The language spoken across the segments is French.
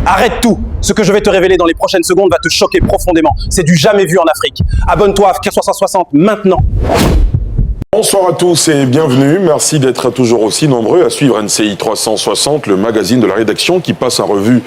Arrête tout. Ce que je vais te révéler dans les prochaines secondes va te choquer profondément. C'est du jamais vu en Afrique. Abonne-toi à Africa 360 maintenant. Bonsoir à tous et bienvenue. Merci d'être toujours aussi nombreux à suivre NCI 360, le magazine de la rédaction qui passe en revue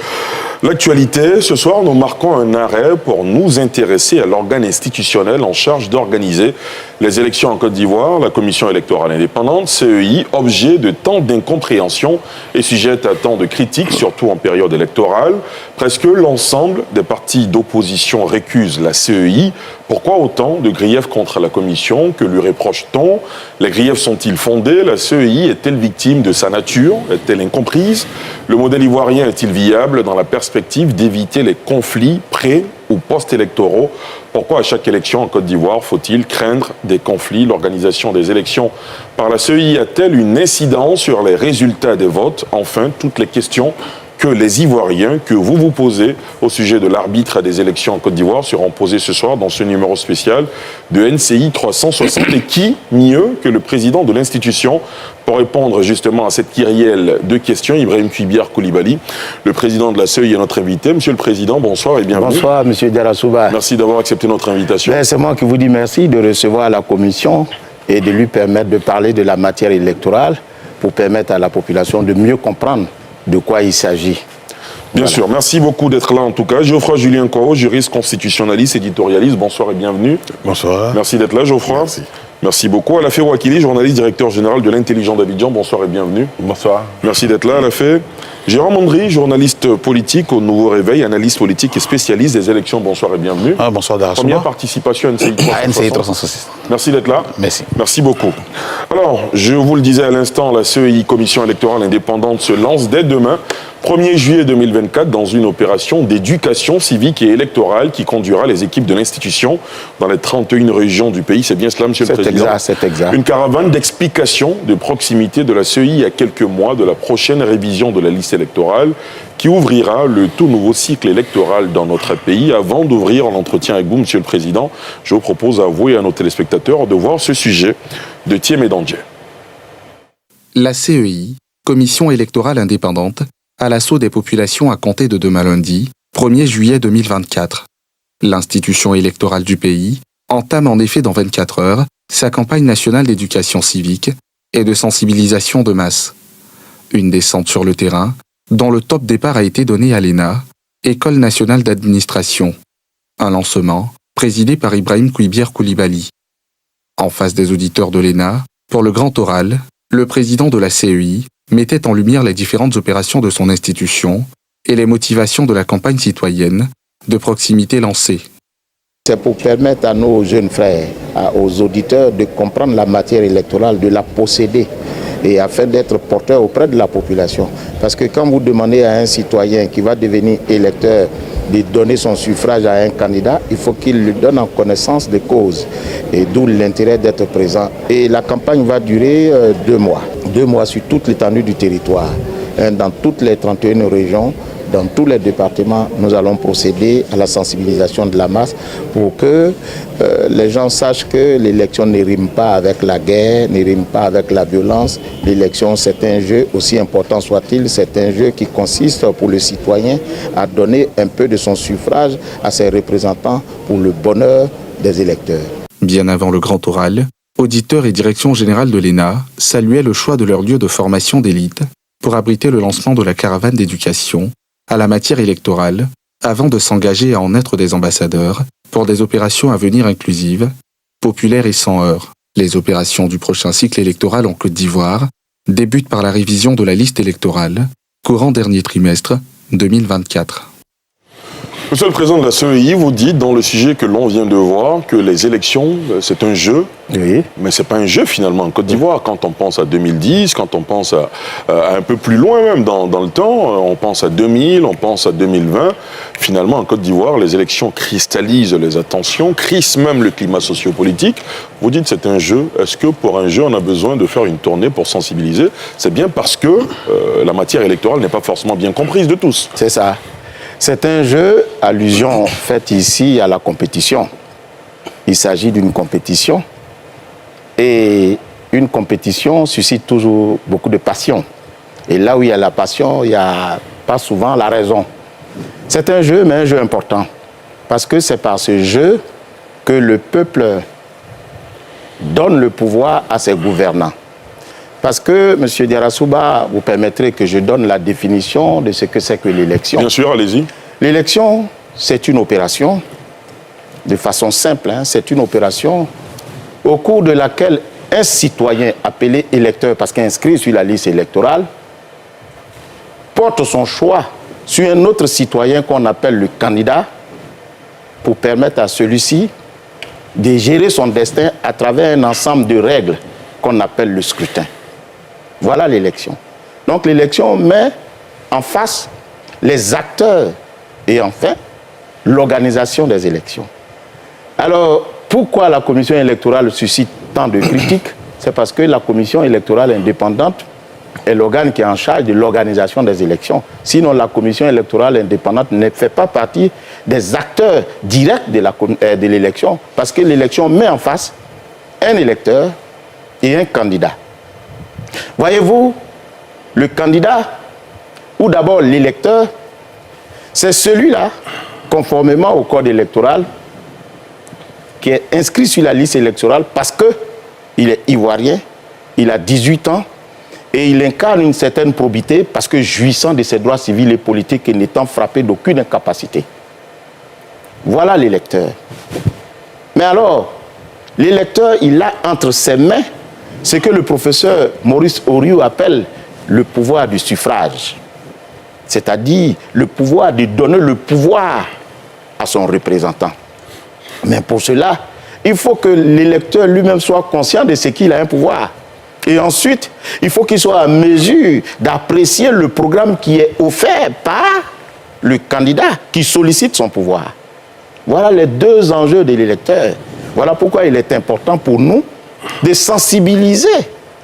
l'actualité. Ce soir, nous marquons un arrêt pour nous intéresser à l'organe institutionnel en charge d'organiser les élections en Côte d'Ivoire, la Commission électorale indépendante, CEI, objet de tant d'incompréhension et sujette à tant de critiques, surtout en période électorale. Presque l'ensemble des partis d'opposition récusent la CEI. Pourquoi autant de griefs contre la Commission? Que lui reproche-t-on? Les griefs sont-ils fondés? La CEI est-elle victime de sa nature? Est-elle incomprise? Le modèle ivoirien est-il viable dans la perspective d'éviter les conflits pré- ou post-électoraux? Pourquoi à chaque élection en Côte d'Ivoire faut-il craindre des conflits? L'organisation des élections par la CEI a-t-elle une incidence sur les résultats des votes? Enfin, toutes les questions que les Ivoiriens, que vous vous posez au sujet de l'arbitre des élections en Côte d'Ivoire seront posées ce soir dans ce numéro spécial de NCI 360. Et qui mieux que le président de l'institution pour répondre justement à cette kyrielle de questions? Ibrahim Kuibiar Koulibaly, le président de la CEI, est notre invité. Monsieur le Président, bonsoir et bienvenue. Bonsoir, Monsieur Darasouba. Merci d'avoir accepté notre invitation. C'est moi qui vous dis merci de recevoir la Commission et de lui permettre de parler de la matière électorale pour permettre à la population de mieux comprendre de quoi il s'agit. Bien sûr, merci beaucoup d'être là en tout cas. Geoffroy Julien Koro, juriste constitutionnaliste, éditorialiste, bonsoir et bienvenue. Bonsoir. Merci d'être là, Geoffroy. Merci. Merci beaucoup. Alafé Ouakili, journaliste, directeur général de l'Intelligent d'Abidjan, bonsoir et bienvenue. Bonsoir. Merci d'être là, Alafé. Jérôme Andry, journaliste politique au Nouveau Réveil, analyste politique et spécialiste des élections, bonsoir et bienvenue. Bonsoir Darasouba. Première participation à NCI 360. NCI 360. Merci d'être là. Merci. Merci beaucoup. Alors, je vous le disais à l'instant, la CEI, Commission électorale indépendante, se lance dès demain, 1er juillet 2024, dans une opération d'éducation civique et électorale qui conduira les équipes de l'institution dans les 31 régions du pays. C'est bien cela, Monsieur le Président? C'est exact. Une caravane d'explication de proximité de la CEI à quelques mois de la prochaine révision de la liste électorale qui ouvrira le tout nouveau cycle électoral dans notre pays. Avant d'ouvrir l'entretien avec vous, Monsieur le Président, je vous propose à vous et à nos téléspectateurs de voir ce sujet de Thiem Edandje. La CEI, Commission électorale indépendante, à l'assaut des populations à compter de demain lundi, 1er juillet 2024. L'institution électorale du pays entame en effet dans 24 heures sa campagne nationale d'éducation civique et de sensibilisation de masse. Une descente sur le terrain, dont le top départ a été donné à l'ENA, École nationale d'administration. Un lancement présidé par Ibrahim Kuibiar Koulibaly. En face des auditeurs de l'ENA, pour le grand oral, le président de la CEI mettait en lumière les différentes opérations de son institution et les motivations de la campagne citoyenne de proximité lancée. C'est pour permettre à nos jeunes frères, aux auditeurs de comprendre la matière électorale, de la posséder et afin d'être porteur auprès de la population. Parce que quand vous demandez à un citoyen qui va devenir électeur de donner son suffrage à un candidat, il faut qu'il lui donne en connaissance des causes. Et d'où l'intérêt d'être présent. Et la campagne va durer 2 mois. 2 mois sur toute l'étendue du territoire. Dans toutes les 31 régions, dans tous les départements, nous allons procéder à la sensibilisation de la masse pour que les gens sachent que l'élection ne rime pas avec la guerre, ne rime pas avec la violence. L'élection, c'est un jeu, aussi important soit-il, c'est un jeu qui consiste pour le citoyen à donner un peu de son suffrage à ses représentants pour le bonheur des électeurs. Bien avant le grand oral, auditeurs et direction générale de l'ENA saluaient le choix de leur lieu de formation d'élite pour abriter le lancement de la caravane d'éducation à la matière électorale, avant de s'engager à en être des ambassadeurs pour des opérations à venir inclusives, populaires et sans heurts. Les opérations du prochain cycle électoral en Côte d'Ivoire débutent par la révision de la liste électorale, courant dernier trimestre 2024. Monsieur le Président de la CEI, vous dites dans le sujet que l'on vient de voir que les élections, c'est un jeu, Oui. mais ce n'est pas un jeu finalement en Côte d'Ivoire. Quand on pense à 2010, quand on pense à un peu plus loin même dans le temps, on pense à 2000, on pense à 2020. Finalement, en Côte d'Ivoire, les élections cristallisent les attentions, crissent même le climat sociopolitique. Vous dites c'est un jeu. Est-ce que pour un jeu, on a besoin de faire une tournée pour sensibiliser? C'est bien parce que la matière électorale n'est pas forcément bien comprise de tous. C'est ça. C'est un jeu, allusion faite ici à la compétition. Il s'agit d'une compétition. Et une compétition suscite toujours beaucoup de passion. Et là où il y a la passion, il n'y a pas souvent la raison. C'est un jeu, mais un jeu important. Parce que c'est par ce jeu que le peuple donne le pouvoir à ses gouvernants. Parce que, M. Diarra-Souba, vous permettrez que je donne la définition de ce que c'est que l'élection. Bien sûr, allez-y. L'élection, c'est une opération, de façon simple, c'est une opération au cours de laquelle un citoyen appelé électeur, parce qu'inscrit sur la liste électorale, porte son choix sur un autre citoyen qu'on appelle le candidat pour permettre à celui-ci de gérer son destin à travers un ensemble de règles qu'on appelle le scrutin. Voilà l'élection. Donc l'élection met en face les acteurs et enfin l'organisation des élections. Alors pourquoi la commission électorale suscite tant de critiques? C'est parce que la commission électorale indépendante est l'organe qui est en charge de l'organisation des élections. Sinon, la commission électorale indépendante ne fait pas partie des acteurs directs de l'élection, parce que l'élection met en face un électeur et un candidat. Voyez-vous, le candidat, ou d'abord l'électeur, c'est celui-là, conformément au code électoral, qui est inscrit sur la liste électorale parce qu'il est ivoirien, il a 18 ans, et il incarne une certaine probité parce que jouissant de ses droits civils et politiques et n'étant frappé d'aucune incapacité. Voilà l'électeur. Mais alors, l'électeur, il a entre ses mains ce que le professeur Maurice Horiou appelle le pouvoir du suffrage. C'est-à-dire le pouvoir de donner le pouvoir à son représentant. Mais pour cela, il faut que l'électeur lui-même soit conscient de ce qu'il a un pouvoir. Et ensuite, il faut qu'il soit à mesure d'apprécier le programme qui est offert par le candidat qui sollicite son pouvoir. Voilà les deux enjeux de l'électeur. Voilà pourquoi il est important pour nous de sensibiliser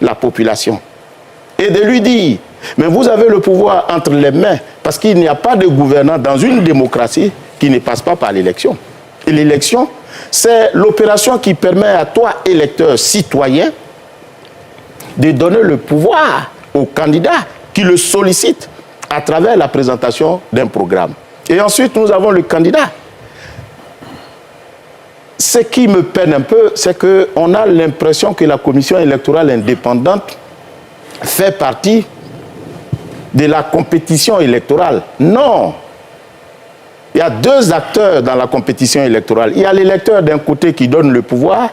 la population et de lui dire, mais vous avez le pouvoir entre les mains parce qu'il n'y a pas de gouvernant dans une démocratie qui ne passe pas par l'élection. Et l'élection, c'est l'opération qui permet à toi, électeur, citoyen, de donner le pouvoir au candidat qui le sollicite à travers la présentation d'un programme. Et ensuite, nous avons le candidat. Ce qui me peine un peu, c'est qu'on a l'impression que la commission électorale indépendante fait partie de la compétition électorale. Non! Il y a deux acteurs dans la compétition électorale. Il y a l'électeur d'un côté qui donne le pouvoir,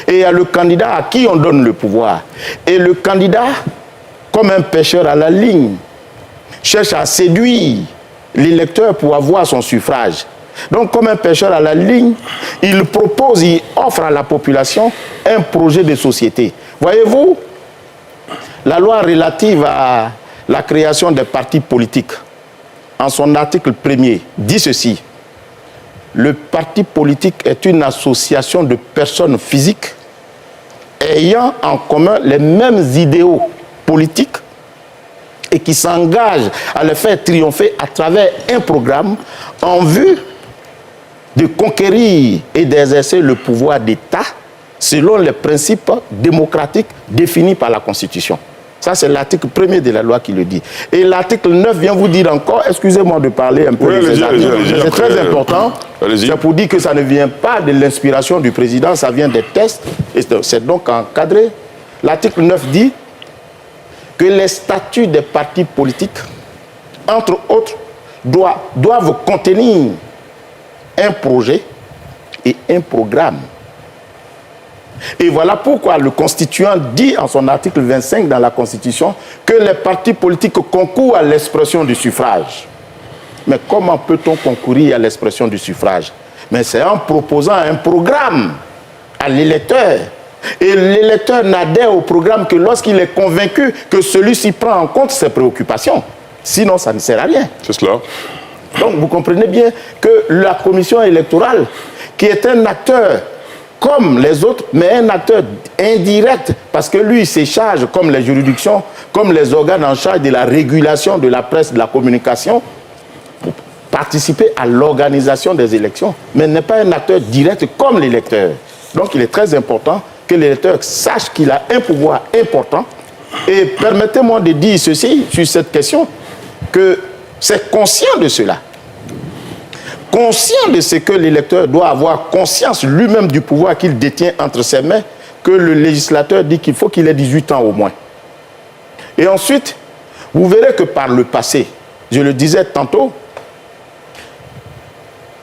et il y a le candidat à qui on donne le pouvoir. Et le candidat, comme un pêcheur à la ligne, cherche à séduire l'électeur pour avoir son suffrage. Donc, comme un pêcheur à la ligne, il propose, il offre à la population un projet de société. Voyez-vous, la loi relative à la création des partis politiques, en son article 1er, dit ceci. Le parti politique est une association de personnes physiques ayant en commun les mêmes idéaux politiques et qui s'engagent à les faire triompher à travers un programme en vue de conquérir et d'exercer le pouvoir d'État selon les principes démocratiques définis par la Constitution. Ça, c'est l'article 1er de la loi qui le dit. Et l'article 9 vient vous dire encore, excusez-moi de parler un peu de ces articles, c'est très important, c'est pour dire que ça ne vient pas de l'inspiration du président, ça vient des textes, et c'est donc encadré. L'article 9 dit que les statuts des partis politiques, entre autres, doivent contenir un projet et un programme. Et voilà pourquoi le constituant dit en son article 25 dans la Constitution que les partis politiques concourent à l'expression du suffrage. Mais comment peut-on concourir à l'expression du suffrage? Mais c'est en proposant un programme à l'électeur. Et l'électeur n'adhère au programme que lorsqu'il est convaincu que celui-ci prend en compte ses préoccupations. Sinon, ça ne sert à rien. C'est cela. Donc, vous comprenez bien que la commission électorale, qui est un acteur comme les autres, mais un acteur indirect, parce que lui, il se charge, comme les juridictions, comme les organes en charge de la régulation de la presse, de la communication, pour participer à l'organisation des élections, mais n'est pas un acteur direct comme l'électeur. Donc, il est très important que l'électeur sache qu'il a un pouvoir important. Et permettez-moi de dire ceci sur cette question, que c'est conscient de cela. conscient de ce que l'électeur doit avoir conscience lui-même du pouvoir qu'il détient entre ses mains, que le législateur dit qu'il faut qu'il ait 18 ans au moins. Et ensuite, vous verrez que par le passé, je le disais tantôt,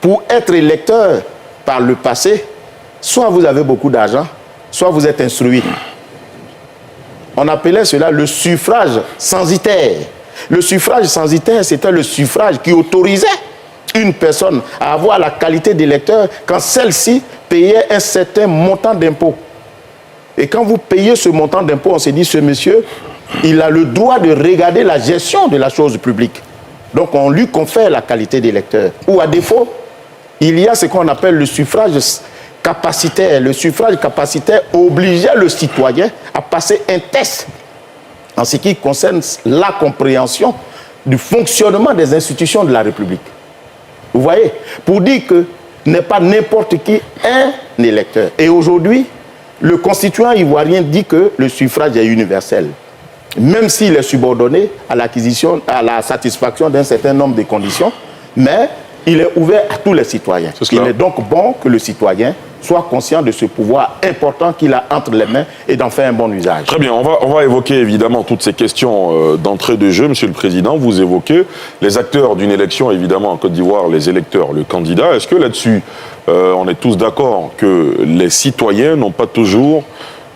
pour être électeur par le passé, soit vous avez beaucoup d'argent, soit vous êtes instruit. On appelait cela le suffrage censitaire. Le suffrage censitaire, c'était le suffrage qui autorisait une personne à avoir la qualité d'électeur quand celle-ci payait un certain montant d'impôt. Et quand vous payez ce montant d'impôt, on se dit, ce monsieur, il a le droit de regarder la gestion de la chose publique. Donc on lui confère la qualité d'électeur. Ou à défaut, il y a ce qu'on appelle le suffrage capacitaire. Le suffrage capacitaire obligeait le citoyen à passer un test en ce qui concerne la compréhension du fonctionnement des institutions de la République. Vous voyez, pour dire que n'est pas n'importe qui un électeur. Et aujourd'hui, le constituant ivoirien dit que le suffrage est universel, même s'il est subordonné à l'acquisition, à la satisfaction d'un certain nombre de conditions, mais il est ouvert à tous les citoyens. Il est donc bon que le citoyen soit conscient de ce pouvoir important qu'il a entre les mains et d'en faire un bon usage. Très bien, on va évoquer évidemment toutes ces questions d'entrée de jeu. Monsieur le Président, vous évoquez les acteurs d'une élection, évidemment en Côte d'Ivoire, les électeurs, le candidat. Est-ce que là-dessus, on est tous d'accord que les citoyens n'ont pas toujours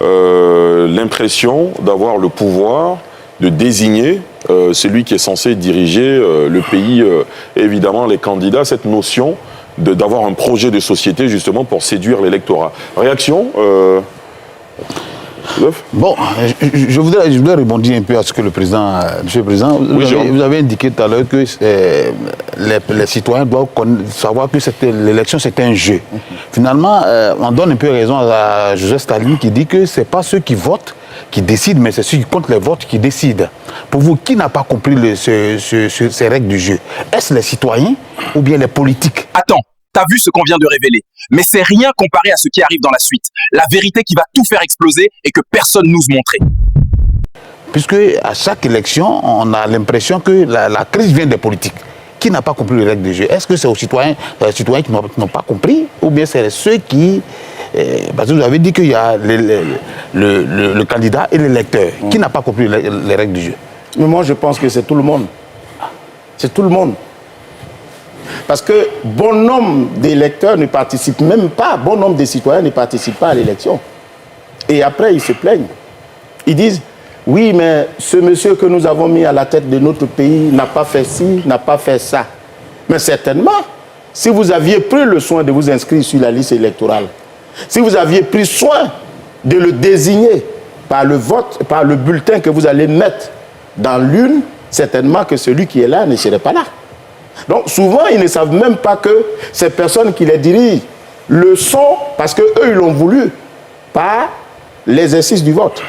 l'impression d'avoir le pouvoir de désigner celui qui est censé diriger le pays, évidemment les candidats, cette notion d'avoir un projet de société justement pour séduire l'électorat. Réaction Bon, je voudrais rebondir un peu à ce que le président, monsieur le président, vous avez indiqué tout à l'heure que les citoyens doivent savoir que l'élection c'est un jeu. Finalement, on donne un peu raison à Joseph Staline qui dit que ce n'est pas ceux qui votent qui décident, mais c'est ceux qui comptent les votes qui décident. Pour vous, qui n'a pas compris ces règles du jeu? Est-ce les citoyens ou bien les politiques? Attends, t'as vu ce qu'on vient de révéler, mais c'est rien comparé à ce qui arrive dans la suite. La vérité qui va tout faire exploser et que personne n'ose montrer. Puisque à chaque élection, on a l'impression que la crise vient des politiques. Qui n'a pas compris les règles du jeu? Est-ce que c'est aux citoyens qui n'ont pas compris, ou bien c'est ceux qui... parce que vous avez dit qu'il y a le candidat et l'électeur. Qui n'a pas compris les règles du jeu? Mais moi, je pense que c'est tout le monde. C'est tout le monde. Parce que bon nombre d'électeurs ne participent même pas, bon nombre de citoyens ne participent pas à l'élection. Et après, ils se plaignent. Ils disent, oui, mais ce monsieur que nous avons mis à la tête de notre pays n'a pas fait ci, n'a pas fait ça. Mais certainement, si vous aviez pris le soin de vous inscrire sur la liste électorale, si vous aviez pris soin de le désigner par le vote, par le bulletin que vous allez mettre dans l'urne, certainement que celui qui est là ne serait pas là. Donc souvent, ils ne savent même pas que ces personnes qui les dirigent le sont parce qu'eux, ils l'ont voulu par l'exercice du vote.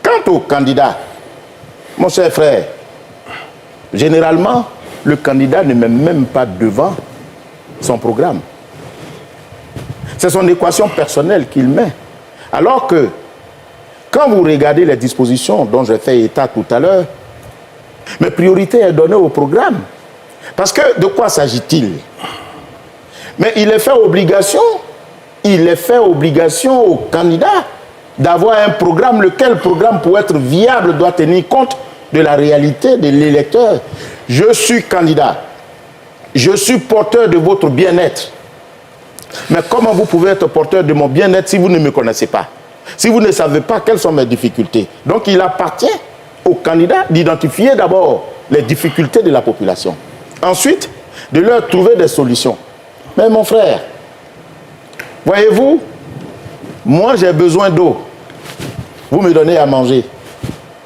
Quant au candidat, mon cher frère, généralement, le candidat ne met même pas devant son programme. C'est son équation personnelle qu'il met. Alors que, quand vous regardez les dispositions dont j'ai fait état tout à l'heure, mais priorité est donnée au programme. Parce que, de quoi s'agit-il? Mais il est fait obligation au candidat d'avoir un programme, lequel programme, pour être viable, doit tenir compte de la réalité de l'électeur. Je suis candidat, je suis porteur de votre bien-être. Mais comment vous pouvez être porteur de mon bien-être si vous ne me connaissez pas? Si vous ne savez pas quelles sont mes difficultés? Donc il appartient au candidat d'identifier d'abord les difficultés de la population. Ensuite, de leur trouver des solutions. Mais mon frère, voyez-vous, moi j'ai besoin d'eau. Vous me donnez à manger.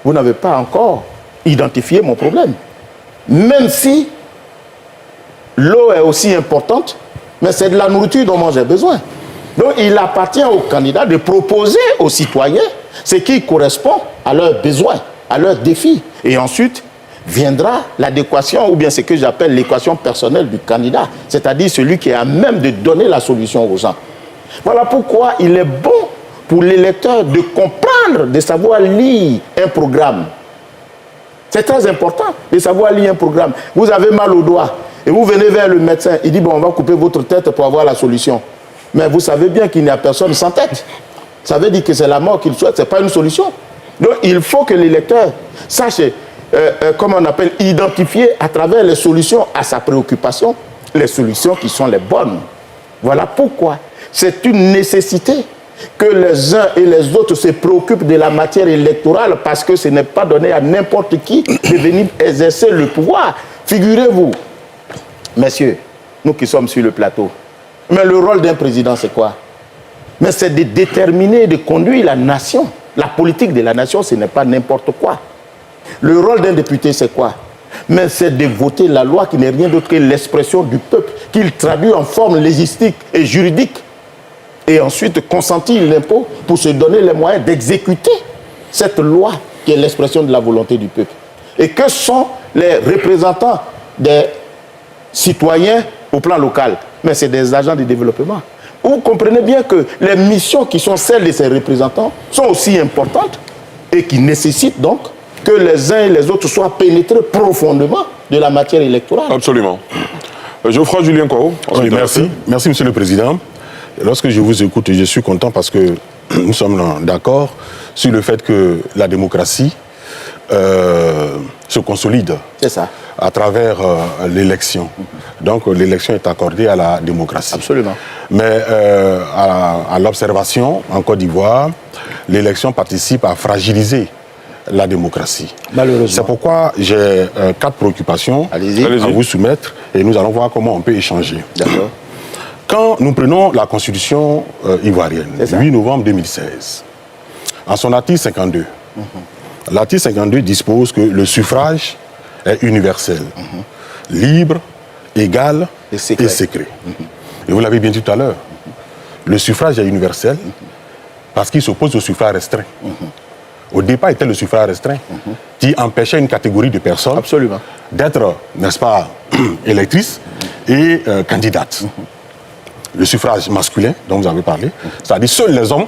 Vous n'avez pas encore identifié mon problème. Même si l'eau est aussi importante, mais c'est de la nourriture dont moi j'ai besoin. Donc il appartient aux candidats de proposer aux citoyens ce qui correspond à leurs besoins, à leurs défis. Et ensuite viendra l'adéquation, ou bien ce que j'appelle l'équation personnelle du candidat, c'est-à-dire celui qui est à même de donner la solution aux gens. Voilà pourquoi il est bon pour l'électeur de comprendre, de savoir lire un programme. C'est très important de savoir lire un programme. Vous avez mal au doigt. Et vous venez vers le médecin, il dit, bon, on va couper votre tête pour avoir la solution. Mais vous savez bien qu'il n'y a personne sans tête. Ça veut dire que c'est la mort qu'il souhaite, ce n'est pas une solution. Donc il faut que l'électeur sache, comment on appelle, identifier à travers les solutions à sa préoccupation, les solutions qui sont les bonnes. Voilà pourquoi c'est une nécessité que les uns et les autres se préoccupent de la matière électorale, parce que ce n'est pas donné à n'importe qui de venir exercer le pouvoir. Figurez-vous, messieurs, nous qui sommes sur le plateau, mais le rôle d'un président, c'est quoi? Mais c'est de déterminer, de conduire la nation. La politique de la nation, ce n'est pas n'importe quoi. Le rôle d'un député, c'est quoi? Mais c'est de voter la loi qui n'est rien d'autre que l'expression du peuple, qu'il traduit en forme légistique et juridique. Et ensuite consentir l'impôt pour se donner les moyens d'exécuter cette loi qui est l'expression de la volonté du peuple. Et que sont les représentants des citoyens au plan local? Mais c'est des agents de développement. Vous comprenez bien que les missions qui sont celles de ces représentants sont aussi importantes et qui nécessitent donc que les uns et les autres soient pénétrés profondément de la matière électorale. Absolument. Geoffroy Julien Kouao. Oui, merci. Merci, Monsieur le Président. Lorsque je vous écoute, je suis content parce que nous sommes d'accord sur le fait que la démocratie se consolide. C'est ça. À travers l'élection. Donc l'élection est accordée à la démocratie. Absolument. Mais à l'observation, en Côte d'Ivoire, l'élection participe à fragiliser la démocratie. Malheureusement. C'est pourquoi j'ai 4 préoccupations à vous soumettre et nous allons voir comment on peut échanger. D'accord. Quand nous prenons la Constitution ivoirienne, 8 novembre 2016, en son article 52, l'article 52 dispose que le suffrage est universel, libre, égal et secret. Et vous l'avez bien dit tout à l'heure, le suffrage est universel parce qu'il s'oppose au suffrage restreint. Au départ, était le suffrage restreint qui empêchait une catégorie de personnes d'être, n'est-ce pas, électrices et candidates. Le suffrage masculin, dont vous avez parlé, c'est-à-dire seuls les hommes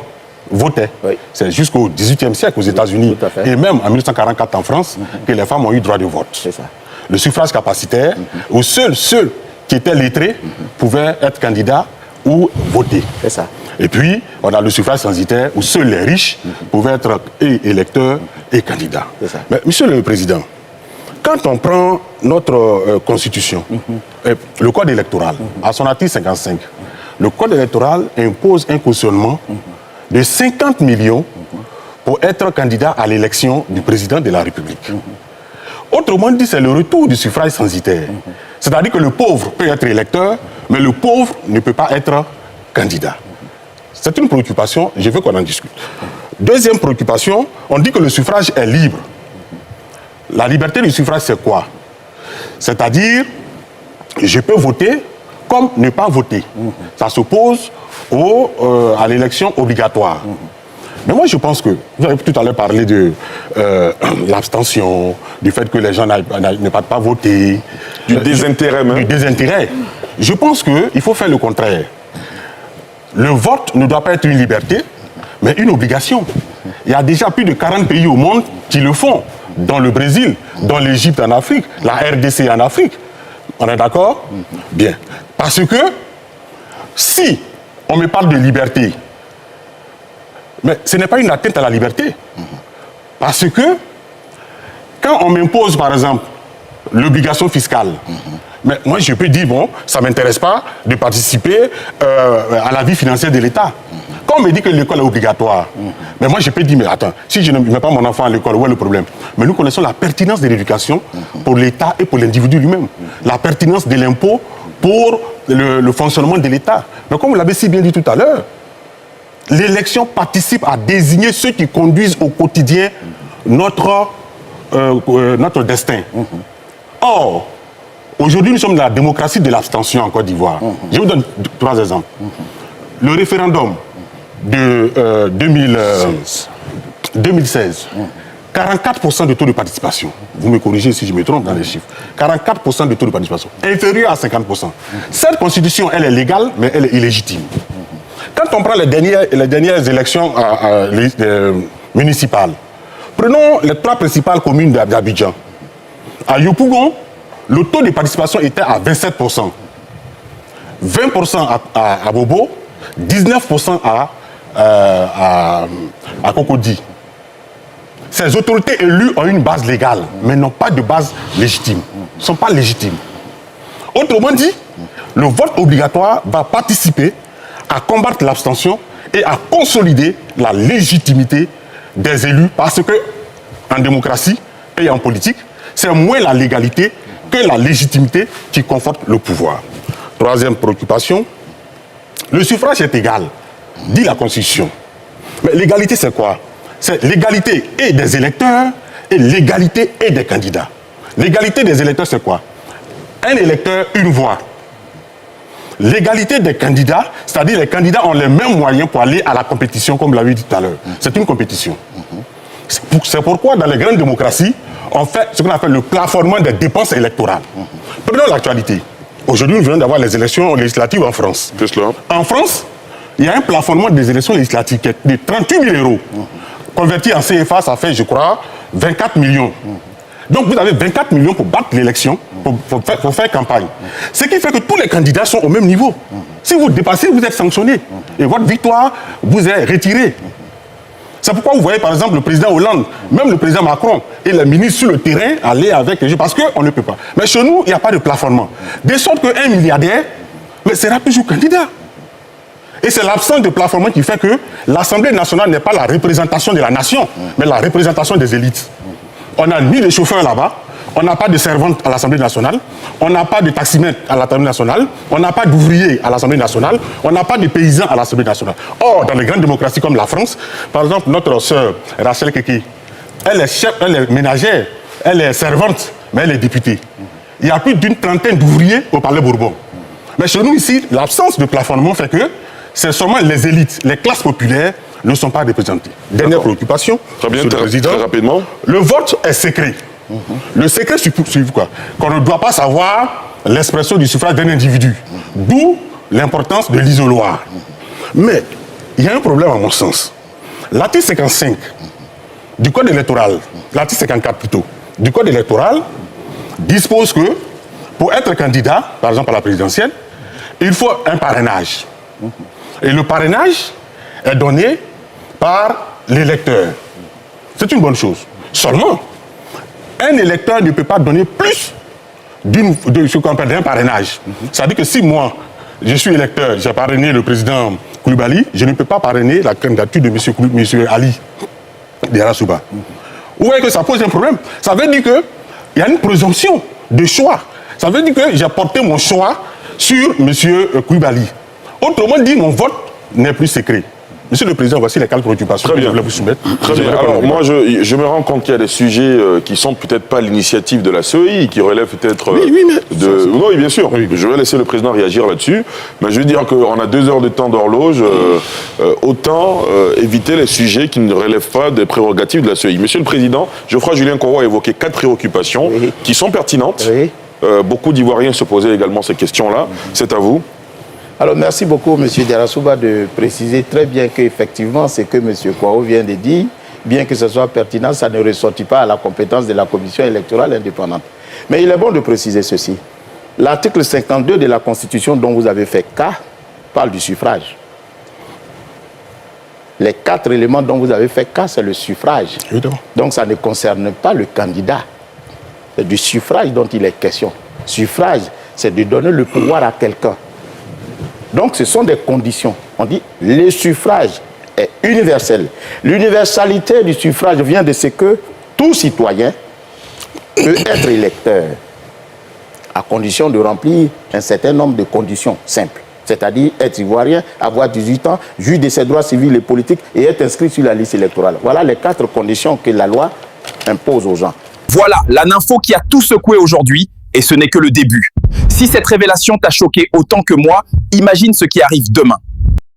votaient. Oui. C'est jusqu'au XVIIIe siècle aux États-Unis et même en 1944 en France que les femmes ont eu droit de vote. C'est ça. Le suffrage capacitaire, où seuls ceux qui étaient lettrés pouvaient être candidats ou voter. C'est ça. Et puis, on a le suffrage censitaire, où seuls les riches pouvaient être électeurs et candidats. C'est ça. Mais, Monsieur le Président, quand on prend notre Constitution, le Code électoral, à son article 55, le Code électoral impose un cautionnement de 50 millions pour être candidat à l'élection du président de la République. Autrement dit, c'est le retour du suffrage censitaire. C'est-à-dire que le pauvre peut être électeur, mais le pauvre ne peut pas être candidat. C'est une préoccupation, je veux qu'on en discute. Deuxième préoccupation, on dit que le suffrage est libre. La liberté du suffrage, c'est quoi? C'est-à-dire, je peux voter comme ne pas voter. Ça s'oppose à l'élection obligatoire. Mais moi, je pense que, vous avez tout à l'heure parlé de l'abstention, du fait que les gens ne partent pas voter. Du désintérêt même. Du désintérêt. Je pense qu'il faut faire le contraire. Le vote ne doit pas être une liberté, mais une obligation. Il y a déjà plus de 40 pays au monde qui le font, dans le Brésil, dans l'Égypte en Afrique, la RDC en Afrique. On est d'accord? Bien. Parce que si on me parle de liberté, mais ce n'est pas une atteinte à la liberté. Parce que quand on m'impose, par exemple, l'obligation fiscale, mais moi je peux dire, bon, ça ne m'intéresse pas de participer à la vie financière de l'État. Quand on me dit que l'école est obligatoire, mais moi je peux dire, mais attends, si je ne mets pas mon enfant à l'école, où est le problème? Mais nous connaissons la pertinence de l'éducation pour l'État et pour l'individu lui-même. La pertinence de l'impôt pour le fonctionnement de l'État. Mais comme vous l'avez si bien dit tout à l'heure, l'élection participe à désigner ceux qui conduisent au quotidien notre destin. Or, aujourd'hui, nous sommes dans la démocratie de l'abstention en Côte d'Ivoire. Je vous donne 3 exemples. Le référendum de 2016, 44% de taux de participation. Vous me corrigez si je me trompe dans les chiffres. 44% de taux de participation, inférieur à 50%. Cette constitution, elle est légale, mais elle est illégitime. Quand on prend les dernières élections municipales, prenons les 3 principales communes d'Abidjan. À Yopougon, le taux de participation était à 27%. 20% à Bobo, 19% à Cocody. Ces autorités élues ont une base légale, mais n'ont pas de base légitime. Ils ne sont pas légitimes. Autrement dit, le vote obligatoire va participer à combattre l'abstention et à consolider la légitimité des élus, parce que en démocratie et en politique, c'est moins la légalité que la légitimité qui conforte le pouvoir. Troisième préoccupation, le suffrage est égal, dit la Constitution. Mais l'égalité, c'est quoi? C'est l'égalité et des électeurs et l'égalité et des candidats. L'égalité des électeurs, c'est quoi? Un électeur, une voix. L'égalité des candidats, c'est-à-dire les candidats ont les mêmes moyens pour aller à la compétition, comme vous l'avez dit tout à l'heure. C'est une compétition. C'est pourquoi, dans les grandes démocraties, on fait ce qu'on appelle le plafonnement des dépenses électorales. Prenons l'actualité. Aujourd'hui, nous venons d'avoir les élections législatives en France. Qu'est-ce que En France, il y a un plafonnement des élections législatives qui est de 38 000 euros. Converti en CFA, ça fait, je crois, 24 millions. Donc vous avez 24 millions pour battre l'élection, pour faire campagne. Ce qui fait que tous les candidats sont au même niveau. Si vous dépassez, vous êtes sanctionné. Et votre victoire vous est retirée. C'est pourquoi vous voyez par exemple le président Hollande, même le président Macron et les ministres sur le terrain aller avec les gens, parce qu'on ne peut pas. Mais chez nous, il n'y a pas de plafonnement. De sorte qu'un milliardaire sera toujours candidat. Et c'est l'absence de plafonnement qui fait que l'Assemblée nationale n'est pas la représentation de la nation, mais la représentation des élites. On n'a ni de chauffeurs là-bas, on n'a pas de servantes à l'Assemblée nationale, on n'a pas de taximètres à l'Assemblée nationale, on n'a pas d'ouvriers à l'Assemblée nationale, on n'a pas de paysans à l'Assemblée nationale. Or, dans les grandes démocraties comme la France, par exemple, notre sœur Rachel Keke, elle est chef, elle est ménagère, elle est servante, mais elle est députée. Il y a plus d'une trentaine d'ouvriers au Palais Bourbon. Mais chez nous ici, l'absence de plafonnement fait que c'est seulement les élites, les classes populaires ne sont pas représentées. Dernière préoccupation, très bien, Président, très rapidement. Le vote est secret. Le secret signifie quoi? Qu'on ne doit pas savoir l'expression du suffrage d'un individu. D'où l'importance de l'isoloir. Mais il y a un problème à mon sens. L'article 55 du Code électoral, l'article 54 plutôt, du Code électoral dispose que pour être candidat, par exemple à la présidentielle, il faut un parrainage. Et le parrainage est donné par l'électeur. C'est une bonne chose. Seulement, un électeur ne peut pas donner plus de ce qu'on appelle d'un parrainage. Ça veut dire que si moi, je suis électeur, j'ai parrainé le président Koulibaly, je ne peux pas parrainer la candidature de M. Ali Diarra-Souba. Vous voyez que ça pose un problème. Ça veut dire qu'il y a une présomption de choix. Ça veut dire que j'ai porté mon choix sur M. Koulibaly. Autrement dit, mon vote n'est plus secret. Monsieur le Président, voici les 4 préoccupations que je voulais vous soumettre. Très bien. Alors, moi, je me rends compte qu'il y a des sujets qui sont peut-être pas l'initiative de la CEI, qui relèvent peut-être Oui, bien sûr. Oui. Je vais laisser le Président réagir là-dessus. Mais je veux dire qu'on a 2 heures de temps d'horloge. Autant éviter les sujets qui ne relèvent pas des prérogatives de la CEI. Monsieur le Président, Geoffroy-Julien Koro a évoqué 4 préoccupations qui sont pertinentes. Beaucoup d'Ivoiriens se posaient également ces questions-là. C'est à vous. Alors, merci beaucoup, M. Diarra-Souba, de préciser très bien qu'effectivement, ce que M. Kouao vient de dire, bien que ce soit pertinent, ça ne ressortit pas à la compétence de la Commission électorale indépendante. Mais il est bon de préciser ceci. L'article 52 de la Constitution dont vous avez fait cas parle du suffrage. Les 4 éléments dont vous avez fait cas, c'est le suffrage. Évidemment. Donc, ça ne concerne pas le candidat. C'est du suffrage dont il est question. Suffrage, c'est de donner le pouvoir à quelqu'un. Donc, ce sont des conditions. On dit le suffrage est universel. L'universalité du suffrage vient de ce que tout citoyen peut être électeur, à condition de remplir un certain nombre de conditions simples. C'est-à-dire être ivoirien, avoir 18 ans, jouir de ses droits civils et politiques et être inscrit sur la liste électorale. Voilà les 4 conditions que la loi impose aux gens. Voilà, la nympho qui a tout secoué aujourd'hui, et ce n'est que le début. Si cette révélation t'a choqué autant que moi, imagine ce qui arrive demain.